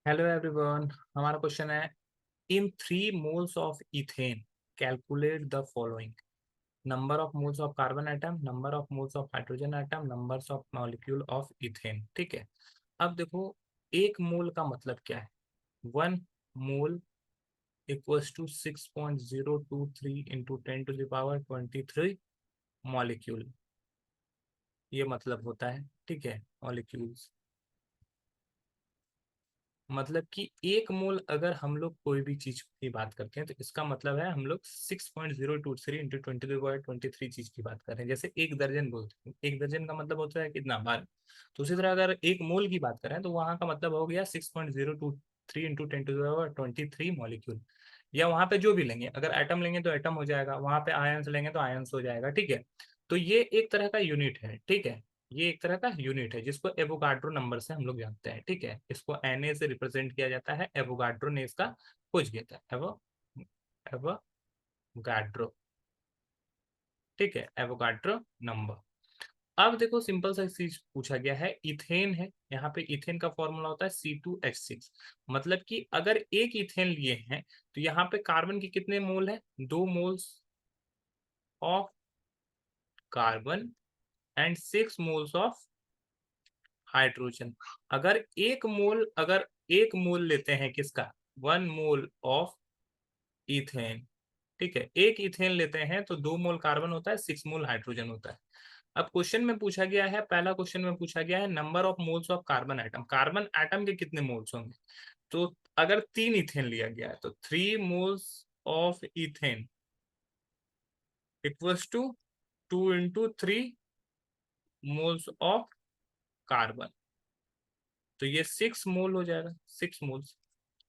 Hello everyone. हमारा question है इन 3 moles of ethane calculate the following. Number of moles of carbon atom, number of moles of hydrogen atom, numbers of molecule of ethane. ठीक है। अब देखो, एक मोल का मतलब क्या है। 1 मोल इक्वल्स टू 6.023 इंटू 10⁻23 मॉलिक्यूल। ये मतलब होता है। ठीक है, मॉलिक्यूल्स मतलब कि एक मोल अगर हम लोग कोई भी चीज की बात करते हैं तो इसका मतलब है हम लोग 6.023 इंटू 10⁻23 चीज की बात कर रहे हैं। जैसे एक दर्जन बोलते हैं, एक दर्जन का मतलब होता है कितना, 12। तो उसी तरह अगर एक मोल की बात करें तो वहां का मतलब हो गया 6.023 इंटू 10⁻23 मॉलिक्यूल। या वहां पे जो भी लेंगे, अगर एटम लेंगे तो एटम हो जाएगा, वहां पे आयंस लेंगे तो आयंस हो जाएगा। ठीक है। तो ये एक तरह का यूनिट है। ठीक है, ये एक तरह का यूनिट है जिसको एवोगाड्रो नंबर से हम लोग जानते हैं। ठीक है, इसको Na से रिप्रेजेंट किया जाता है। एवोगाड्रो ने इसका खोज किया था। एवोगाड्रो। ठीक है, एवोगाड्रो नंबर। अब देखो, सिंपल सा चीज पूछा गया है, इथेन है। यहाँ पे इथेन का फॉर्मूला होता है C2H6। मतलब कि अगर एक इथेन लिए हैं तो यहाँ पे कार्बन के कितने मोल है, 2 moles of carbon and 6 moles of hydrogen. अगर एक मोल लेते हैं किसका, 1 मोल ऑफ इथेन। ठीक है, एक इथेन लेते हैं तो 2 मोल कार्बन होता है, 6 मोल हाइड्रोजन होता है। अब क्वेश्चन में पूछा गया है, पहला क्वेश्चन में पूछा गया है number of moles of carbon atom. Carbon atom के कितने मोल्स होंगे। तो अगर 3 इथेन लिया गया है तो 3 moles of ethane equals to 2 into 3 moles of carbon. तो ये 6 मोल हो जाएगा। 6 मोल्स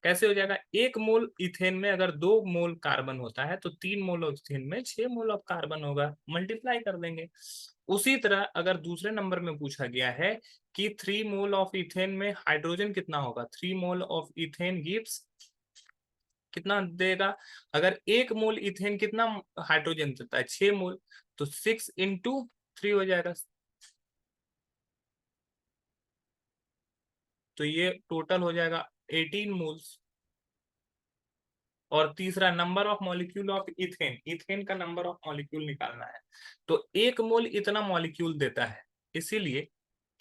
कैसे हो जाएगा, 1 मोल इथेन में अगर 2 मोल कार्बन होता है तो 3 मोल ऑफ इथेन में 6 मोल ऑफ कार्बन होगा, मल्टीप्लाई कर देंगे। उसी तरह अगर दूसरे नंबर में पूछा गया है कि 3 मोल ऑफ इथेन में हाइड्रोजन कितना होगा, 3 मोल ऑफ इथेन गिव्स कितना देगा। अगर 1 मोल इथेन कितना हाइड्रोजन देता है, 6 मोल। तो 6 इंटू 3 हो जाएगा। तो ये टोटल हो जाएगा 18 मोल्स। और तीसरा number of molecule of ethane, ethane का नंबर ऑफ मॉलिक्यूल निकालना है। तो 1 मोल इतना मॉलिक्यूल देता है, इसीलिए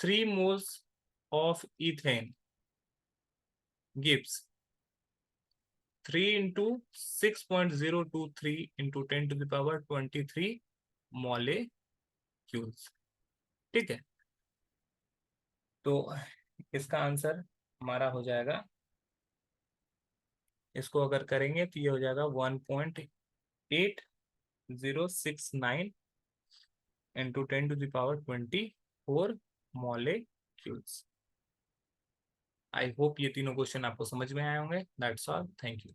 3 moles of ethane gives 3 into 6.023 into 10⁻23 molecules. ठीक है, तो इसका आंसर हमारा हो जाएगा, इसको अगर करेंगे तो ये हो जाएगा 1.8069 इंटू 10⁻24 मॉलिक्यूल्स। आई होप ये तीनों क्वेश्चन आपको समझ में आए होंगे। That's all, thank you.